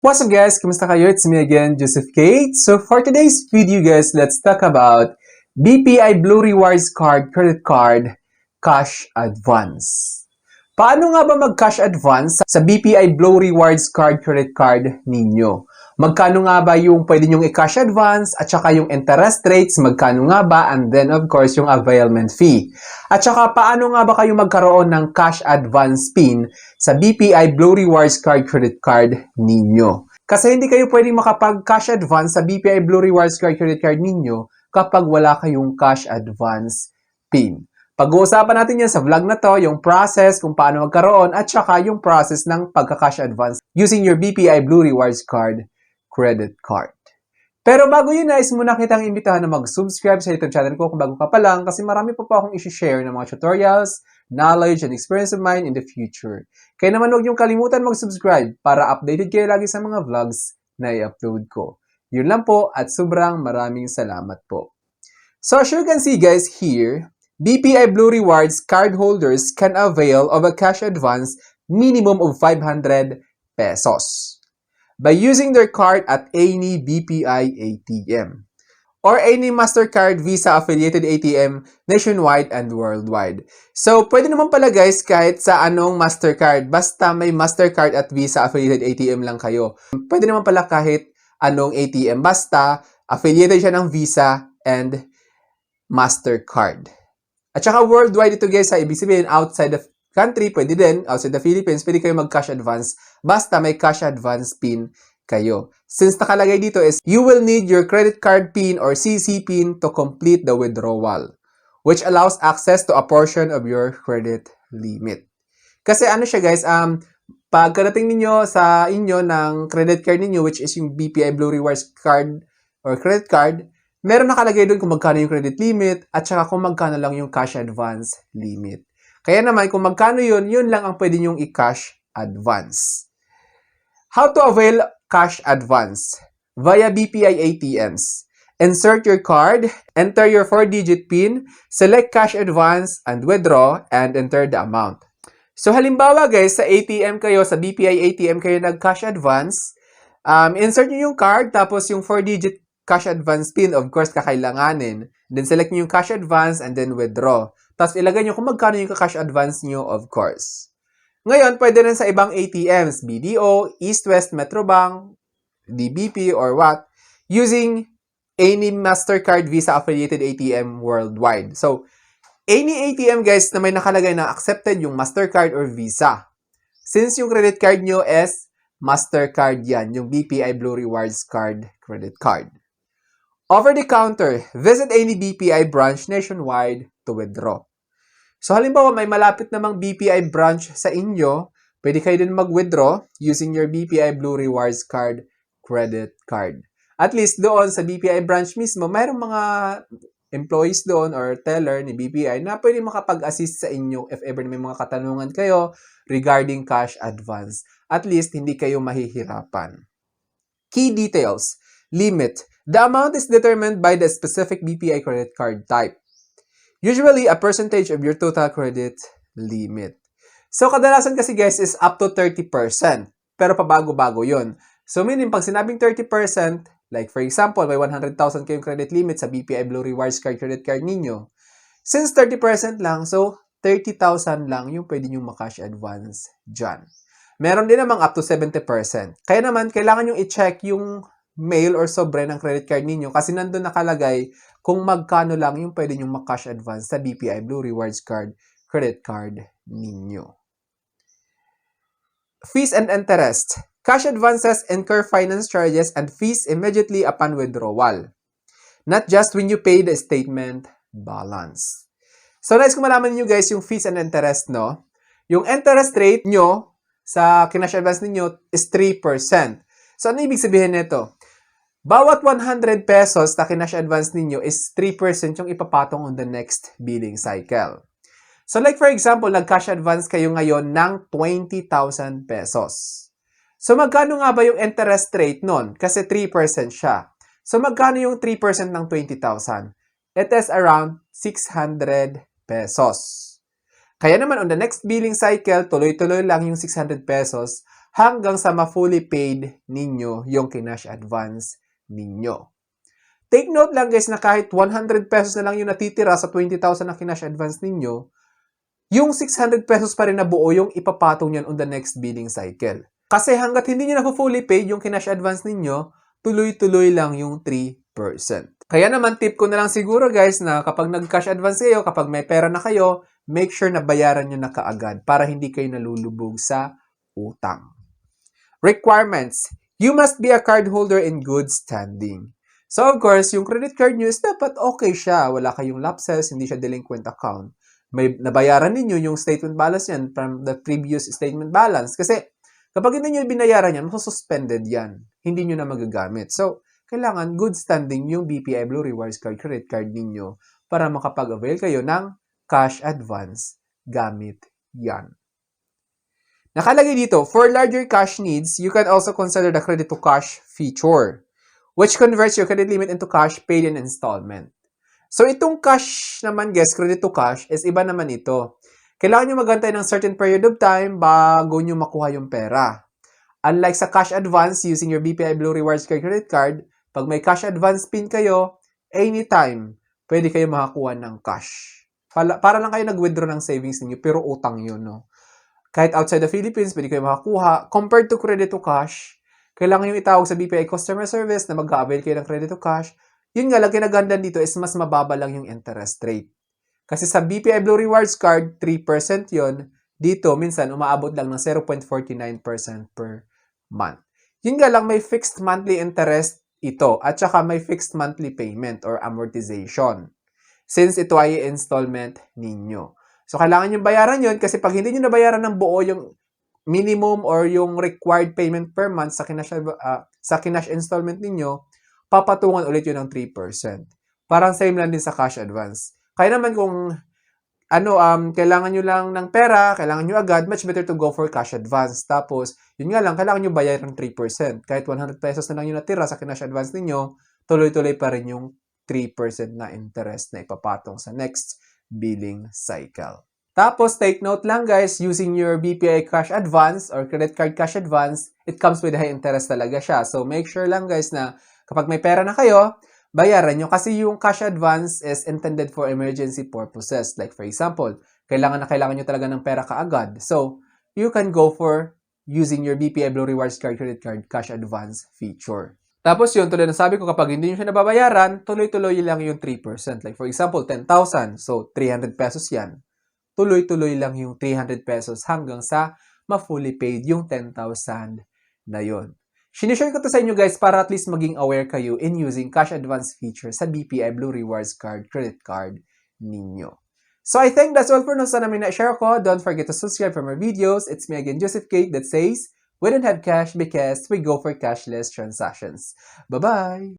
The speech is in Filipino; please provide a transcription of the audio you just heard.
What's up guys? Kumusta kayo? It's me again, Joseph Kate. So for today's video guys, let's talk about BPI Blue Rewards Card Credit Card Cash Advance. Paano nga ba mag-cash advance sa BPI Blue Rewards Card Credit Card ninyo? Magkano nga ba yung pwede nyong i-cash advance at saka yung interest rates, magkano nga ba, and then of course yung availment fee. At saka paano nga ba kayo magkaroon ng cash advance PIN sa BPI Blue Rewards Card Credit Card ninyo? Kasi hindi kayo pwedeng makapag-cash advance sa BPI Blue Rewards Card Credit Card ninyo kapag wala kayong cash advance PIN. Pag-uusapan natin yan sa vlog na to, yung process kung paano magkaroon at saka yung process ng pagka-cash advance using your BPI Blue Rewards Card Credit Card. Pero bago yun, nais muna kitang imbitahan na mag-subscribe sa YouTube channel ko kung bago ka pa lang kasi marami pa po akong isi-share ng mga tutorials, knowledge, and experience of mine in the future. Kaya naman huwag niyong kalimutan mag-subscribe para updated kayo lagi sa mga vlogs na i-upload ko. Yun lang po at sobrang maraming salamat po. So as you can see guys here, BPI Blue Rewards cardholders can avail of a cash advance minimum of 500 pesos by using their card at any BPI ATM or any MasterCard Visa affiliated ATM nationwide and worldwide. So, pwede naman pala guys kahit sa anong MasterCard, basta may MasterCard at Visa affiliated ATM lang kayo. Pwede naman pala kahit anong ATM, basta affiliated siya ng Visa and MasterCard. At saka worldwide ito guys, ibig sabihin outside the country, pwede din, outside the Philippines, pwede kayo mag-cash advance, basta may cash advance PIN kayo. Since nakalagay dito is, you will need your credit card PIN or CC PIN to complete the withdrawal, which allows access to a portion of your credit limit. Kasi ano siya guys, pagkarating ninyo sa inyo ng credit card ninyo, which is yung BPI Blue Rewards card or credit card, meron nakalagay doon kung magkano yung credit limit at saka kung magkano lang yung cash advance limit. Kaya naman, kung magkano yun, yun lang ang pwede nyong i-cash advance. How to avail cash advance? Via BPI ATMs. Insert your card, enter your 4-digit PIN, select cash advance, and withdraw, and enter the amount. So halimbawa guys, sa ATM kayo, sa BPI ATM kayo nag-cash advance, insert nyo yung card, tapos yung 4-digit cash advance PIN, of course, kakailanganin. Then, select nyo yung cash advance and then withdraw. Tapos, ilagay nyo kung magkano yung cash advance nyo, of course. Ngayon, pwede rin sa ibang ATMs, BDO, East West Metrobank, DBP, or what, using any MasterCard Visa affiliated ATM worldwide. So, any ATM, guys, na may nakalagay na accepted yung MasterCard or Visa. Since yung credit card nyo is MasterCard yan, yung BPI Blue Rewards Card credit card. Over the counter, visit any BPI branch nationwide to withdraw. So halimbawa may malapit namang BPI branch sa inyo, pwede kayo din mag-withdraw using your BPI Blue Rewards Card credit card. At least doon sa BPI branch mismo, mayroong mga employees doon or teller ni BPI na pwede makapag-assist sa inyo if ever may mga katanungan kayo regarding cash advance. At least hindi kayo mahihirapan. Key details. Limit. The amount is determined by the specific BPI credit card type. Usually, a percentage of your total credit limit. So, kadalasan kasi guys is up to 30%. Pero pabago-bago yun. So, meaning, pag sinabing 30%, like for example, may 100,000 kayong credit limit sa BPI Blue Rewards Card credit card ninyo. Since 30% lang, so 30,000 lang yung pwede nyo makash advance dyan. Meron din namang up to 70%. Kaya naman, kailangan nyo i-check yung mail or sobre ng credit card ninyo kasi nandun nakalagay kung magkano lang yung pwede nyong makash advance sa BPI Blue Rewards Card credit card ninyo. Fees and interest. Cash advances incur finance charges and fees immediately upon withdrawal. Not just when you pay the statement balance. So, nice kung malaman niyo guys yung fees and interest, no? Yung interest rate nyo sa kinash advance ninyo is 3%. So, ano ibig sabihin nito? Bawat 100 pesos na kinash advance ninyo is 3% yung ipapatong on the next billing cycle. So like for example, nag-cash advance kayo ngayon ng 20,000 pesos. So magkano nga ba yung interest rate nun? Kasi 3% siya. So magkano yung 3% ng 20,000? It is around 600 pesos. Kaya naman on the next billing cycle, tuloy-tuloy lang yung 600 pesos hanggang sa ma-fully paid ninyo yung kinash advance ninyo. Take note lang guys na kahit 100 pesos na lang yung natitira sa 20,000 na kinash advance ninyo, yung 600 pesos pa rin na buo yung ipapatong yan on the next billing cycle. Kasi hanggat hindi nyo na fully paid yung kinash advance ninyo, tuloy-tuloy lang yung 3%. Kaya naman, tip ko na lang siguro guys na kapag nag-cash advance kayo, kapag may pera na kayo, make sure na bayaran nyo na kaagad para hindi kayo nalulubog sa utang. Requirements. You must be a cardholder in good standing. So of course, yung credit card nyo is dapat okay siya. Wala kayong lapses, hindi siya delinquent account. May nabayaran ninyo yung statement balance yan from the previous statement balance. Kasi kapag hindi nyo binayaran yan, masususpended yan. Hindi nyo na magagamit. So, kailangan good standing yung BPI Blue Rewards Card credit card ninyo para makapag-avail kayo ng cash advance gamit yan. Nakalagay dito, for larger cash needs, you can also consider the credit to cash feature, which converts your credit limit into cash paid in installment. So, itong cash naman, guys, credit to cash, is iba naman ito. Kailangan nyo magantay ng certain period of time bago nyo makuha yung pera. Unlike sa cash advance using your BPI Blue Rewards Card credit card, pag may cash advance pin kayo, anytime, pwede kayo makakuha ng cash. Para lang kayo nag-withdraw ng savings niyo pero utang yun, no? Kahit outside the Philippines, pwede kayo makakuha. Compared to credit to cash, kailangan yung itawag sa BPI customer service na mag-avail kayo ng credit to cash. Yun nga lang, kinaganda dito is mas mababa lang yung interest rate. Kasi sa BPI Blue Rewards Card, 3% yon. Dito, minsan, umaabot lang ng 0.49% per month. Yun nga lang, may fixed monthly interest ito. At saka may fixed monthly payment or amortization. Since ito ay installment ninyo. So, kailangan nyo bayaran yun kasi pag hindi nyo nabayaran ng buo yung minimum or yung required payment per month sa kinash installment ninyo, papatungan ulit yun ng 3%. Parang same lang din sa cash advance. Kaya naman kung kailangan nyo lang ng pera, kailangan nyo agad, much better to go for cash advance. Tapos, yun nga lang, kailangan nyo bayaran ng 3%. Kahit 100 pesos na lang yung natira sa cash advance ninyo, tuloy-tuloy pa rin yung 3% na interest na ipapatong sa next billing cycle. Tapos, take note lang guys, using your BPI cash advance or credit card cash advance, it comes with high interest talaga siya. So, make sure lang guys na kapag may pera na kayo, bayaran nyo kasi yung cash advance is intended for emergency purposes. Like for example, kailangan nyo talaga ng pera kaagad. So, you can go for using your BPI Blue Rewards Card Credit Card Cash Advance feature. Tapos yun, tulad na sabi ko, kapag hindi nyo siya nababayaran, tuloy-tuloy lang yung 3%. Like for example, 10,000. So, 300 pesos yan. Tuloy-tuloy lang yung 300 pesos hanggang sa ma-fully paid yung 10,000 na yun. Sinishare ko to sa inyo guys para at least maging aware kayo in using cash advance feature sa BPI Blue Rewards Card credit card ninyo. So I think that's all for now sa namin na-share ko. Don't forget to subscribe for more videos. It's me again, Joseph Kate, that says, we don't have cash because we go for cashless transactions. Bye-bye!